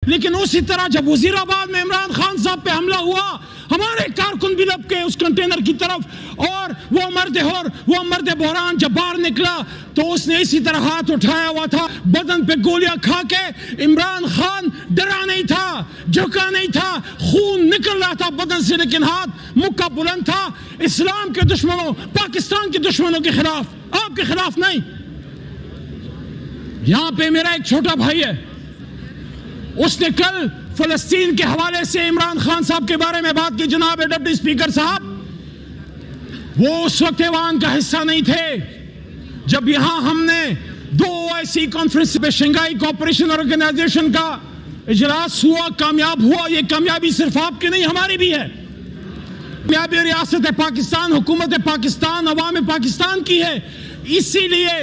لیکن اسی طرح جب وزیرآباد میں عمران خان صاحب پہ حملہ ہوا، ہمارے کارکن بھی لپ کے اس کنٹینر کی طرف، اور وہ مرد بحران جب باہر نکلا تو اس نے اسی طرح ہاتھ اٹھایا ہوا تھا، بدن پہ گولیاں کھا کے۔ عمران خان ڈرا نہیں تھا، جھکا نہیں تھا، خون نکل رہا تھا بدن سے، لیکن ہاتھ مکہ بلند تھا اسلام کے دشمنوں، پاکستان کے دشمنوں کے خلاف، آپ کے خلاف نہیں۔ یہاں پہ میرا ایک چھوٹا بھائی ہے، اس نے کل فلسطین کے حوالے سے عمران خان صاحب کے بارے میں بات کی۔ جناب ڈپٹی اسپیکر صاحب، وہ اس وقت ایوان کا حصہ نہیں تھے جب یہاں ہم نے 2 OIC کانفرنس پہ شنگھائی کوآپریشن آرگنائزیشن کا اجلاس ہوا، کامیاب ہوا۔ یہ کامیابی صرف آپ کی نہیں، ہماری بھی ہے، کامیابی ریاست پاکستان، حکومت پاکستان، عوام پاکستان کی ہے۔ اسی لیے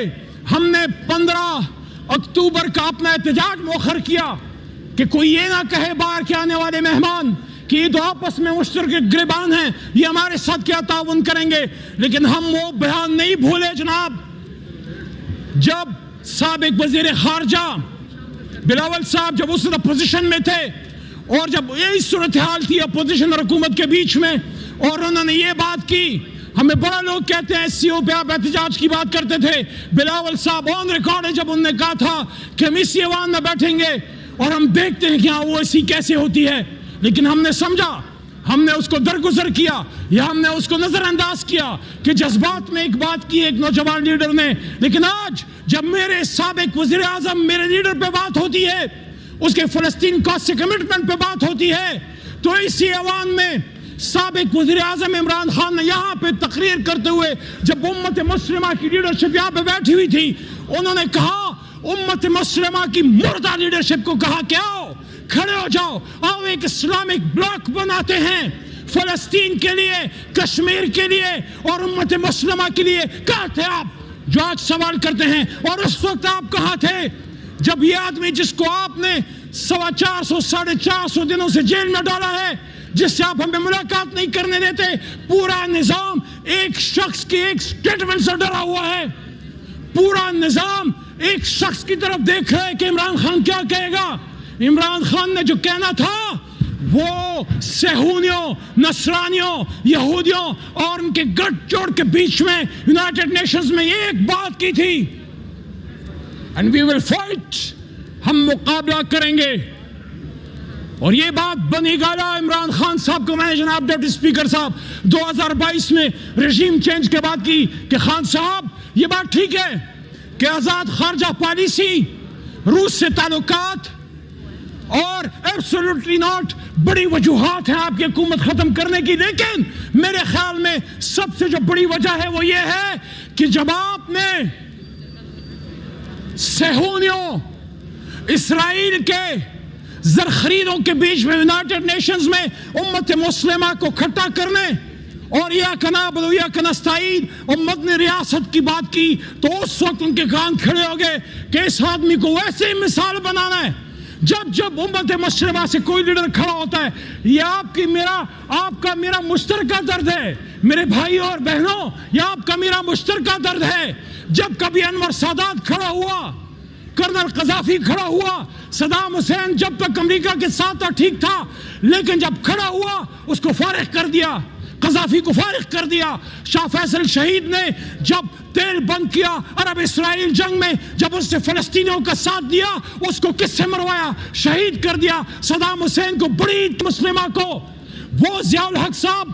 ہم نے 15 اکتوبر کا اپنا احتجاج مؤخر کیا کہ کوئی یہ نہ کہے باہر کے آنے والے مہمان کہ یہ تو آپس میں مشترک گریبان ہیں، یہ ہمارے ساتھ کیا تعاون کریں گے۔ لیکن ہم وہ بیان نہیں بھولے جناب، جب سابق وزیر خارجہ بلاول صاحب جب اس اپوزیشن میں تھے، اور جب یہی صورتحال تھی اپوزیشن اور حکومت کے بیچ میں، اور انہوں نے یہ بات کی، ہمیں بڑا لوگ کہتے ہیں SCO پہ آپ احتجاج کی بات کرتے تھے، بلاول صاحب آن ریکارڈ ہے جب انہوں نے کہا تھا کہ ہم اسی ایوان میں بیٹھیں گے اور ہم دیکھتے ہیں کہ ہاں وہ ایسی کیسے ہوتی ہے، لیکن ہم نے سمجھا، ہم نے اس کو درگزر کیا یا ہم نے اس کو نظر انداز کیا کہ جذبات میں ایک بات کی ایک نوجوان لیڈر نے۔ لیکن آج جب میرے سابق وزیر اعظم میرے لیڈر پہ بات ہوتی ہے، اس کے فلسطین کاز سے کمٹمنٹ پہ بات ہوتی ہے، تو اسی ایوان میں سابق وزیر اعظم عمران خان نے یہاں پہ تقریر کرتے ہوئے، جب امت مسلمہ کی لیڈرشپ یہاں پہ بیٹھی ہوئی تھی، انہوں نے کہا، امت مسلمہ کی مردہ لیڈرشپ کو کہا کہ آؤ کھڑے ہو جاؤ، آؤ ایک اسلامک بلاک بناتے ہیں فلسطین کے لیے، کشمیر کے لیے اور امت مسلمہ کے لیے۔ کہاں تھے آپ جو آج سوال کرتے ہیں؟ اور اس وقت آپ کہاں تھے جب یہ آدمی جس کو آپ نے 450 ساڑھے 400 دنوں سے جیل میں ڈالا ہے، جس سے آپ ہمیں ملاقات نہیں کرنے دیتے، پورا نظام ایک شخص کی ایک سٹیٹمنٹ سے ڈرا ہوا ہے، پورا نظام ایک شخص کی طرف دیکھ رہا ہے کہ عمران خان کیا کہے گا۔ عمران خان نے جو کہنا تھا وہ صہیونیوں، نصرانیوں، یہودیوں اور ان کے گٹھ جوڑ کے بیچ میں یونائٹڈ نیشنز میں ایک بات کی تھی، and we will fight، ہم مقابلہ کریں گے۔ اور یہ بات بنی گالا عمران خان صاحب کو میں نے جناب ڈپٹی اسپیکر صاحب 2022 میں رژیم چینج کے بعد کی کہ خان صاحب یہ بات ٹھیک ہے کہ آزاد خارجہ پالیسی، روس سے تعلقات اور ایبسولوٹلی ناٹ بڑی وجوہات ہیں آپ کی حکومت ختم کرنے کی، لیکن میرے خیال میں سب سے جو بڑی وجہ ہے وہ یہ ہے کہ جب آپ نے صہیونیوں، اسرائیل کے زرخریدوں کے بیچ میں یونائٹڈ نیشنز میں امت مسلمہ کو کھٹا کرنے اور یا کنابل و یا کنستعید اور مدنی ریاست کی بات کی، تو اس وقت ان کے کان کھڑے ہو گئے کہ اس آدمی کو ویسے ہی مثال بنانا ہے۔ جب امت مسلمہ سے کوئی لیڈر کھڑا ہوتا ہے، یہ آپ کا میرا مشترکہ درد ہے میرے بھائیوں اور بہنوں، یہ آپ کا میرا مشترکہ درد ہے۔ جب کبھی انور سادات کھڑا ہوا، کرنل قذافی کھڑا ہوا، صدام حسین جب تک امریکہ کے ساتھ تھا ٹھیک تھا، لیکن جب کھڑا ہوا اس کو فارغ کر دیا، قذافی کو فارغ کر دیا۔ شاہ فیصل شہید نے جب تیل بند کیا عرب اسرائیل جنگ میں، جب اس نے فلسطینیوں کا ساتھ دیا، اس کو کس سے مروایا؟ شہید کر دیا۔ صدام حسین کو، بڑی مسلمہ کو، وہ ضیاء الحق صاحب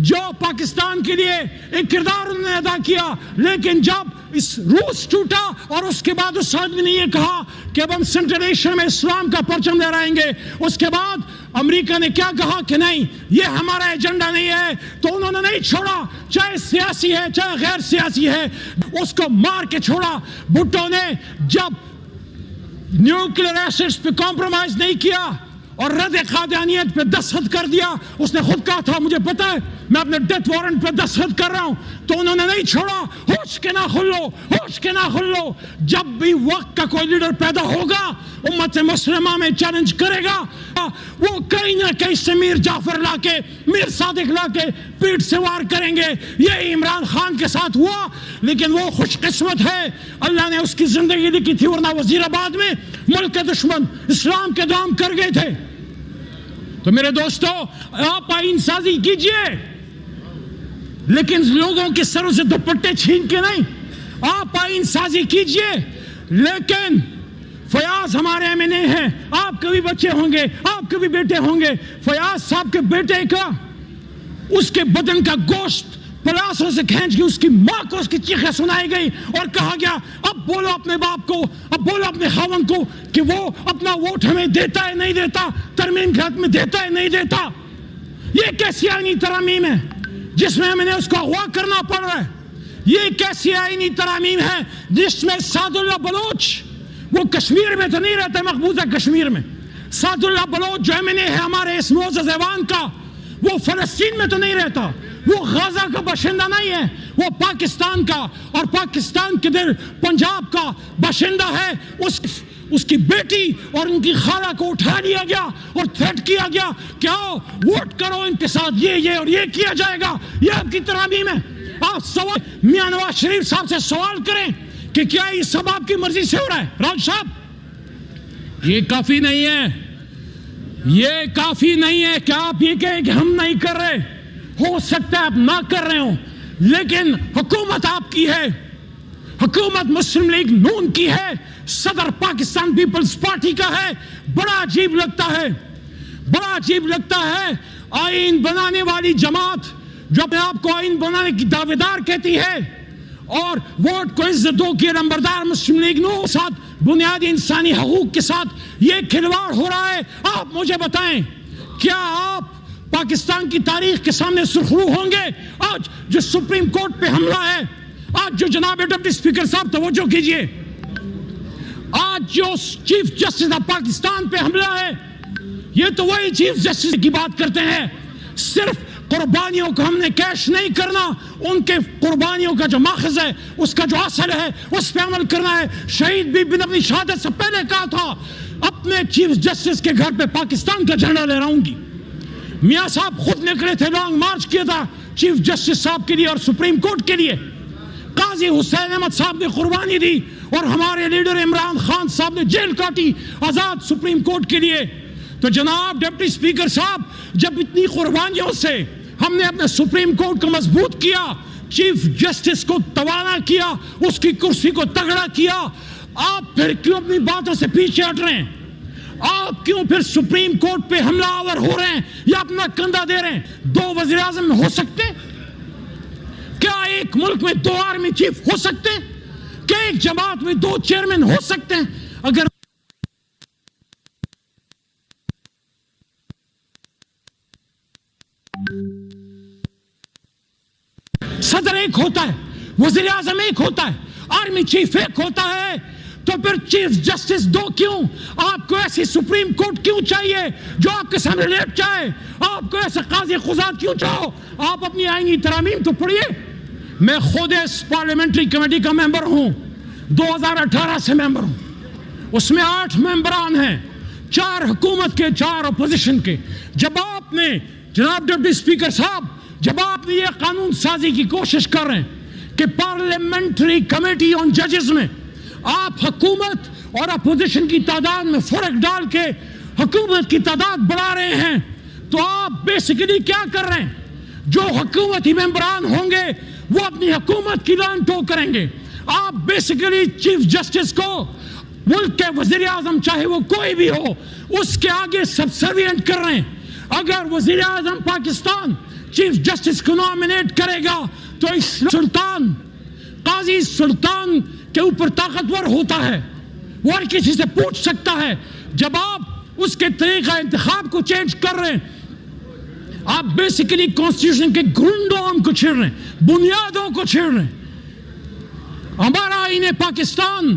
جو پاکستان کے لیے ایک کردار انہوں نے ادا کیا، لیکن جب اس روس ٹوٹا اور اس کے بعد اس آدمی نے یہ کہا کہ اب ہم سینٹرل ایشیا میں اسلام کا پرچم لہرائیں گے، اس کے بعد امریکہ نے کیا کہا کہ نہیں یہ ہمارا ایجنڈا نہیں ہے، تو انہوں نے نہیں چھوڑا، چاہے سیاسی ہے چاہے غیر سیاسی ہے، اس کو مار کے چھوڑا۔ بھٹو نے جب نیوکلیئر ایسٹس پہ کمپرومائز نہیں کیا اور رد قادیانیت پہ دستخط کر دیا. اس نے خود کہا تھا مجھے پتا ہے میں اپنے ڈیتھ وارنٹ پہ دستخط کر رہا ہوں, تو انہوں نے نہیں چھوڑا. ہوش کے نہ کھل لو, ہوش کے نہ کھل لو. جب بھی وقت کا کوئی لیڈر پیدا ہوگا امت مسلمہ میں چیلنج کرے گا, وہ کہیں نہ کہیں سے میر جعفر لا کے, میر صادق لا کے پیٹ سے وار کریں گے. یہ عمران خان کے ساتھ ہوا, لیکن وہ خوش قسمت ہے اللہ نے اس کی زندگی لکھی تھی, ورنہ وزیر آباد میں ملک کے دشمن اسلام کے دام کر گئے تھے. تو میرے دوستو, آپ آئین سازی کیجئے لیکن لوگوں کے سروں سے دوپٹے چھین کے نہیں. آپ آئین سازی کیجئے لیکن فیاض ہمارے ایم این اے ہیں, آپ کے بھی بچے ہوں گے, آپ کے بھی بیٹے ہوں گے. فیاض صاحب کے بیٹے کا اس کے بدن کا گوشت پلاسوں سے کھینچ کے اس کی ماں کو اس کی چیخیں سنائی گئی اور کہا گیا اب بولو اپنے باپ کو, اب بولو اپنے خاوند کو کہ وہ اپنا ووٹ ہمیں دیتا ہے نہیں دیتا, ترمیم کے حق میں دیتا ہے نہیں دیتا. یہ کیسی آئینی ترامیم ہے جس میں ہمیں اس کو اغوا کرنا پڑ رہا ہے؟ یہ کیسی آئینی ترامیم ہے جس میں سعد اللہ بلوچ, وہ کشمیر میں تو نہیں رہتا, مقبوضہ کشمیر میں, سعد اللہ بلوچ جو ایم این اے ہے ہمارے اس معزز ایوان کا, وہ فلسطین میں تو نہیں رہتا, وہ غزہ کا باشندہ نہیں ہے, وہ پاکستان کا اور پاکستان کے دل پنجاب کا باشندہ ہے. اس کی بیٹی اور ان کی خالہ کو اٹھا لیا گیا اور تھریٹ کیا گیا کہ آؤ ووٹ کرو ان کے ساتھ, یہ اور یہ کیا جائے گا. یہ آپ کی ترامیم ہے. آپ سوال میاں نواز شریف صاحب سے سوال کریں کہ کیا یہ سب آپ کی مرضی سے ہو رہا ہے؟ راج صاحب یہ کافی نہیں ہے, یہ کافی نہیں ہے کہ آپ یہ کہیں کہ ہم نہیں کر رہے. ہو سکتا ہے آپ نہ کر رہے ہوں لیکن حکومت آپ کی ہے, حکومت مسلم لیگ نون کی ہے, صدر پاکستان پیپلز پارٹی کا ہے. بڑا عجیب لگتا ہے, بڑا عجیب لگتا ہے آئین بنانے والی جماعت جو اپنے آپ کو آئین بنانے کی دعوے دار کہتی ہے اور ووٹ کو عزت دو کی نمبردار مسلم لیگ نون کے ساتھ بنیادی انسانی حقوق کے ساتھ یہ کھلواڑ ہو رہا ہے. آپ مجھے بتائیں کیا آپ پاکستان کی تاریخ کے سامنے سرخرو ہوں گے آج جو سپریم کورٹ پہ حملہ ہے, آج جو جناب ڈپٹی اسپیکر صاحب توجہ کیجئے, آج جو چیف جسٹس آف پاکستان پہ حملہ ہے, یہ تو وہی چیف جسٹس کی بات کرتے ہیں. صرف قربانیوں کو ہم نے کیش نہیں کرنا, ان کے قربانیوں کا جو ماخذ ہے, اس کا جو اصل ہے, اس پہ عمل کرنا ہے. شہید بھی بن اپنی شہادت سے پہلے کہا تھا اپنے چیف جسٹس کے گھر پہ پاکستان کا جھنڈا لہراؤں گی. میاں صاحب خود نکلے تھے, لانگ مارچ کیا تھا چیف جسٹس صاحب کے لیے اور سپریم کورٹ کے لیے. قاضی حسین احمد صاحب نے قربانی دی اور ہمارے لیڈر عمران خان صاحب نے جیل کاٹی آزاد سپریم کورٹ کے لیے. تو جناب ڈپٹی اسپیکر صاحب, جب اتنی قربانیوں سے ہم نے اپنے سپریم کورٹ کو مضبوط کیا, چیف جسٹس کو توانا کیا, اس کی کرسی کو تگڑا کیا, آپ پھر کیوں اپنی باتوں سے پیچھے ہٹ رہے ہیں؟ آپ کیوں پھر سپریم کورٹ پہ حملہ آور ہو رہے ہیں یا اپنا کندھا دے رہے ہیں؟ دو وزیر اعظم ہو سکتے؟ کیا ایک ملک میں دو آرمی چیف ہو سکتے؟ کیا ایک جماعت میں دو چیئرمین ہو سکتے ہیں؟ اگر صدر ایک ہوتا ہے, وزیر اعظم ایک ہوتا ہے, آرمی چیف ایک ہوتا ہے, تو پھر چیف جسٹس دو کیوں؟ آپ کو ایسی سپریم کورٹ کیوں چاہیے جو آپ کے سامنے لیٹ جائے؟ آپ کو ایسے قاضی قضات کیوں چاہو؟ آپ اپنی آئینی ترامیم تو پڑھیے. میں خود اس پارلیمنٹری کمیٹی کا ممبر ہوں, 2018 سے ممبر ہوں. اس میں 8 ممبران ہیں, 4 حکومت کے, 4 اپوزیشن کے. جب آپ نے جناب ڈپٹی اسپیکر صاحب, جب آپ یہ قانون سازی کی کوشش کر رہے ہیں کہ پارلیمنٹری کمیٹی آن ججز میں آپ حکومت اور اپوزیشن کی تعداد میں فرق ڈال کے حکومت کی تعداد بڑھا رہے ہیں, تو آپ بیسیکلی کیا کر رہے ہیں؟ جو حکومتی ممبران ہوں گے وہ اپنی حکومت کی لان ٹو کریں گے. آپ بیسیکلی چیف جسٹس کو ملک کے وزیر اعظم چاہے وہ کوئی بھی ہو اس کے آگے سبسروینٹ کر رہے ہیں. اگر وزیر اعظم پاکستان چیف جسٹس کو نامینیٹ کرے گا تو اس سلطان, قاضی سلطان کے اوپر طاقتور ہوتا ہے, وہ ہر کسی سے پوچھ سکتا ہے. جب آپ اس کے طریقہ انتخاب کو چینج کر رہے ہیں, آپ بیسیکلی کانسٹیٹیوشن کے گرنڈوں کو چھیڑ رہے ہیں, بنیادوں کو چھیڑ رہے ہیں. ہمارا آئین پاکستان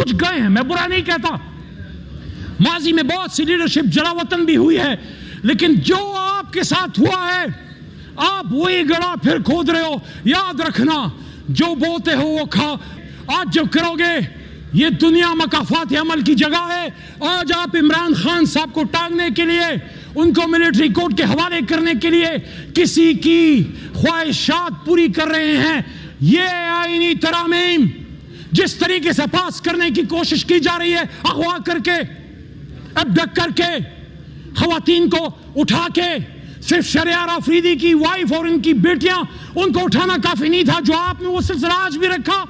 کچھ گئے ہیں، میں برا نہیں کہتا، ماضی میں بہت سی لیڈرشپ جلا وطن بھی ہوئی ہے، لیکن جو آپ کے ساتھ ہوا ہے آپ وہی گڑھا پھر کھود رہے ہو. یاد رکھنا جو بوتے ہو وہ کھا. آج جو کرو گے یہ دنیا مکافات عمل کی جگہ ہے. آج آپ عمران خان صاحب کو ٹانگنے کے لیے، ان کو ملٹری کورٹ کے حوالے کرنے کے لیے کسی کی خواہشات پوری کر رہے ہیں. یہ آئینی ترامیم جس طریقے سے پاس کرنے کی کوشش کی جا رہی ہے، اغوا کر کے، ابڈکٹ کر کے، خواتین کو اٹھا کے، صرف شہریار آفریدی کی وائف اور ان کی بیٹیاں، ان کو اٹھانا کافی نہیں تھا، جو آپ نے وہ سلسلہ آج بھی رکھا.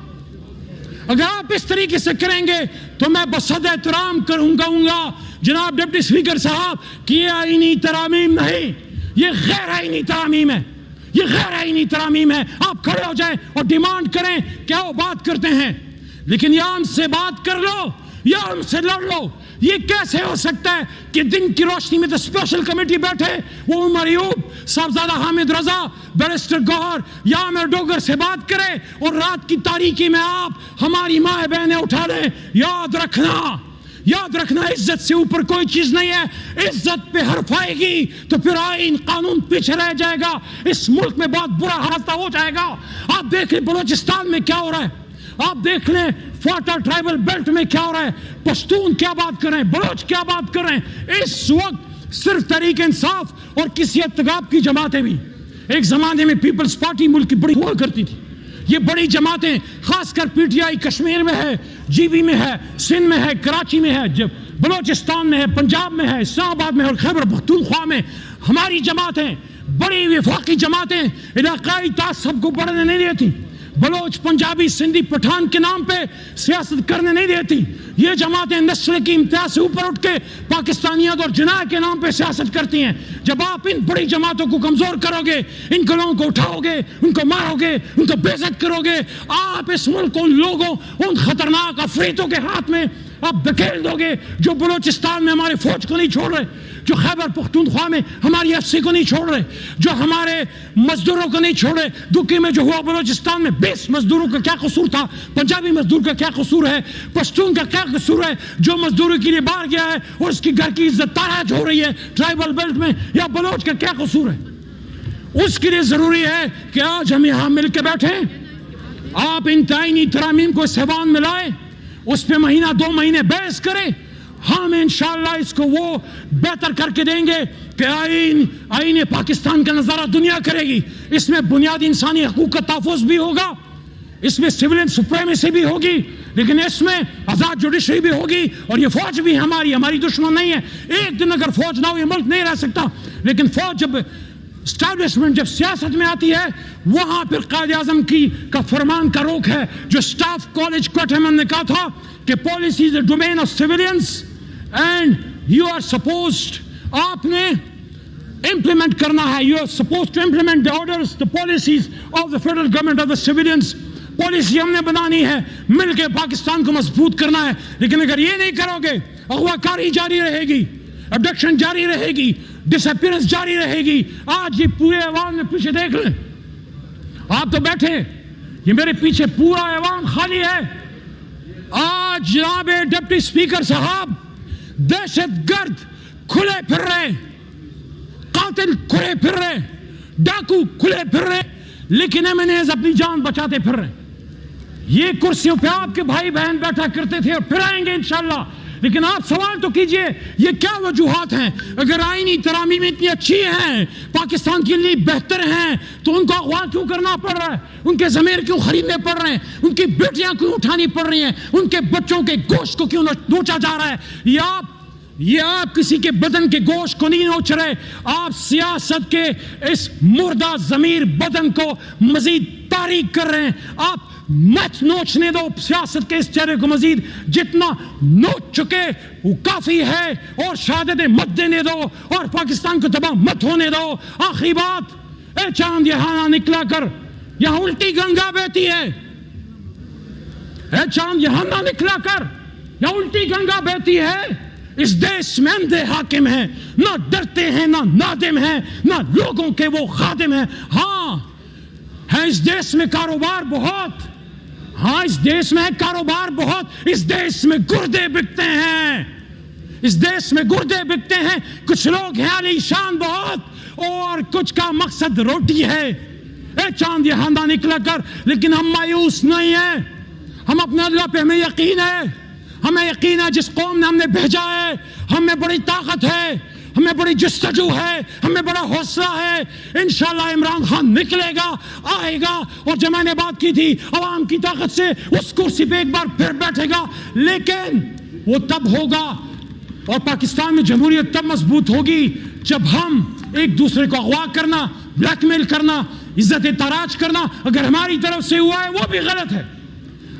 اگر آپ اس طریقے سے کریں گے تو میں بصد احترام کہوں گا جناب ڈپٹی اسپیکر صاحب کہ یہ آئینی ترامیم نہیں، یہ غیر آئینی ترامیم ہے، یہ غیر آئینی ترامیم ہے. آپ کھڑے ہو جائیں اور ڈیمانڈ کریں کیا وہ بات کرتے ہیں، لیکن یا ہم سے بات کر لو یا ہم سے لڑ لو. یہ کیسے ہو سکتا ہے کہ دن کی روشنی میں تو اسپیشل کمیٹی بیٹھے، وہ عمر ایوب، صاحبزادہ حامد رضا، بیرسٹر گوہر یا عامر ڈوگر سے بات کرے، اور رات کی تاریکی میں آپ ہماری ماں بہنیں اٹھا لیں. یاد رکھنا عزت سے اوپر کوئی چیز نہیں ہے. عزت پہ حرف آئے گی تو پھر آئین قانون پیچھے رہ جائے گا. اس ملک میں بہت برا حادثہ ہو جائے گا. آپ دیکھ لیں بلوچستان میں کیا ہو رہا ہے، آپ دیکھ لیں فاٹا ٹرائبل بیلٹ میں کیا ہو رہا ہے، پشتون کیا بات کر رہے ہیں، بلوچ کیا بات کر رہے ہیں. اس وقت صرف تحریک انصاف اور کسی اتغاب کی جماعتیں بھی، ایک زمانے میں پیپلز پارٹی ملک کی بڑی ہوا کرتی تھی، یہ بڑی جماعتیں خاص کر پی ٹی آئی کشمیر میں ہے، جی بی میں ہے، سندھ میں ہے، کراچی میں ہے، بلوچستان میں ہے، پنجاب میں ہے، اسلام آباد میں اور خیبر پختونخوا میں ہماری جماعتیں، بڑی وفاقی جماعتیں علاقائی تعصب کو بڑھنے نہیں دیتی. بلوچ، پنجابی، سندھی، پٹھان کے نام پہ سیاست کرنے نہیں دیتی. یہ جماعتیں نسل کی امتیاز سے اوپر اٹھ کے پاکستانیت اور جناح کے نام پہ سیاست کرتی ہیں. جب آپ ان بڑی جماعتوں کو کمزور کرو گے، ان کو لوگوں کو اٹھاؤ گے، ان کو مارو گے، ان کو بے عزت کرو گے، آپ اس ملک کو ان لوگوں، ان خطرناک افریتوں کے ہاتھ میں آپ دھکیل دو گے جو بلوچستان میں ہمارے فوج کو نہیں چھوڑ رہے، جو خیبر پختونخوا میں ہماری ایف سی کو نہیں چھوڑ رہے، جو ہمارے مزدوروں کو نہیں چھوڑے. دکی میں جو ہوا بلوچستان میں 20 مزدوروں کا کیا قصور تھا، پنجابی مزدور کا کیا قصور ہے، پشتون کا کیا قصور ہے جو مزدوری کے لیے باہر گیا ہے اور اس کی گھر کی عزت تاراج ہو رہی ہے ٹرائبل بیلٹ میں، یا بلوچ کا کیا قصور ہے. اس کے لیے ضروری ہے کہ آج ہم یہاں مل کے بیٹھیں، آپ ان آئینی ترامیم کو ایوان میں لائیں، اس پہ مہینہ 2 مہینے بحث کریں. ہم انشاءاللہ اس کو وہ بہتر کر کے دیں گے کہ آئین پاکستان کا نظارہ دنیا کرے گی. اس میں بنیادی انسانی حقوق کا تحفظ بھی ہوگا، اس میں سویلین سپریمیسی بھی ہوگی، لیکن اس میں آزاد جوڈیشری بھی ہوگی. اور یہ فوج بھی ہماری دشمن نہیں ہے. ایک دن اگر فوج نہ ہو یہ ملک نہیں رہ سکتا، لیکن فوج جب اسٹیبلشمنٹ جب سیاست میں آتی ہے وہاں پھر قائد اعظم کا فرمان کا روک ہے، جو اسٹاف کالج کوئٹہ میں نے کہا تھا کہ policy is a domain of civilians and you are supposed, آپ نے امپلیمنٹ کرنا ہے، you are supposed to implement the orders the policies of the federal government of the civilians. Policy ہم نے بنانی ہے، مل کے پاکستان کو مضبوط کرنا ہے. لیکن اگر یہ نہیں کرو گے اغوا کاری جاری رہے گی، ابڈکشن جاری رہے گی، ڈس اپیئرنس جاری رہے گی. آج یہ پورے ایوان میں پیچھے دیکھ لیں، آپ تو بیٹھے، یہ میرے پیچھے پورا ایوان خالی ہے. آج جناب ڈپٹی اسپیکر صاحب دہشت گرد کھلے پھر رہے، قاتل کھلے پھر رہے، ڈاکو کھلے پھر رہے، لیکن MNAs اپنی جان بچاتے پھر رہے. یہ کرسیوں پہ آپ کے بھائی بہن بیٹھا کرتے تھے اور پھر آئیں گے انشاءاللہ. لیکن آپ سوال تو کیجئے یہ کیا وجوہات ہیں؟ اگر آئینی ترامیم اتنی اچھی ہیں، پاکستان کے لیے بہتر ہیں، تو ان کو اغوا کیوں کرنا پڑ رہا ہے؟ ان کے ضمیر کیوں خریدنے پڑ رہے ہیں؟ ان کی بیٹیاں کیوں اٹھانی پڑ رہی ہیں؟ ان کے بچوں کے گوشت کو کیوں نوچا جا رہا ہے؟ یہ آپ کسی کے بدن کے گوشت کو نہیں نوچ رہے، آپ سیاست کے اس مردہ ضمیر بدن کو مزید تاریک کر رہے ہیں. آپ مت نوچنے دو سیاست کے اس چہرے کو، مزید جتنا نوچ چکے وہ کافی ہے، اور شہادتیں مت دینے دو اور پاکستان کو تباہ مت ہونے دو. آخری بات، اے چاند یہاں نہ نکلا کر، یہاں الٹی گنگا بہتی ہے. اے چاند یہاں نہ نکلا کر، یہاں الٹی گنگا بہتی ہے. اس دیش میں اندھے حاکم ہیں، نہ ڈرتے ہیں، نہ نادم ہیں، نہ لوگوں کے وہ خادم ہیں. ہاں ہے اس دیش میں کاروبار بہت، ہاں اس دیش میں کاروبار بہت, اس دیش میں گردے بکتے ہیں, اس دیش میں گردے بکتے ہیں. کچھ لوگ ہیں علی شان بہت اور کچھ کا مقصد روٹی ہے. اے چاند یہ ہاندہ نکلا کر, لیکن ہم مایوس نہیں ہیں. ہم اپنے اللہ پہ ہمیں یقین ہے, ہمیں یقین ہے جس قوم نے ہم نے بھیجا ہے ہمیں بڑی طاقت ہے, ہمیں بڑی جستجو ہے, ہمیں بڑا حوصلہ ہے. انشاءاللہ عمران خان نکلے گا, آئے گا, اور جو میں نے بات کی تھی عوام کی طاقت سے اس کرسی پہ ایک بار پھر بیٹھے گا. لیکن وہ تب ہوگا اور پاکستان میں جمہوریت تب مضبوط ہوگی جب ہم ایک دوسرے کو اغوا کرنا, بلیک میل کرنا, عزت تاراج کرنا اگر ہماری طرف سے ہوا ہے وہ بھی غلط ہے.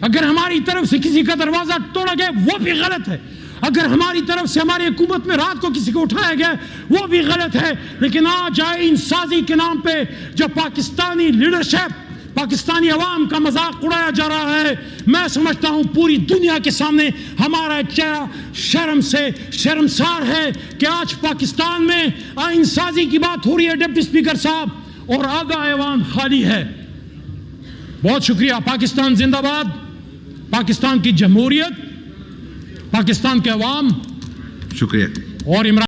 اگر ہماری طرف سے کسی کا دروازہ توڑا گیا وہ بھی غلط ہے. اگر ہماری طرف سے ہماری حکومت میں رات کو کسی کو اٹھایا گیا وہ بھی غلط ہے. لیکن آج آئین سازی کے نام پہ جو پاکستانی لیڈرشپ, پاکستانی عوام کا مذاق اڑایا جا رہا ہے, میں سمجھتا ہوں پوری دنیا کے سامنے ہمارا ایک چہرہ شرم سے شرمسار ہے کہ آج پاکستان میں آئین سازی کی بات ہو رہی ہے ڈپٹی اسپیکر صاحب اور آدھا ایوان خالی ہے. بہت شکریہ. پاکستان زندہ باد, پاکستان کی جمہوریت, پاکستان کے عوام. شکریہ. اور عمران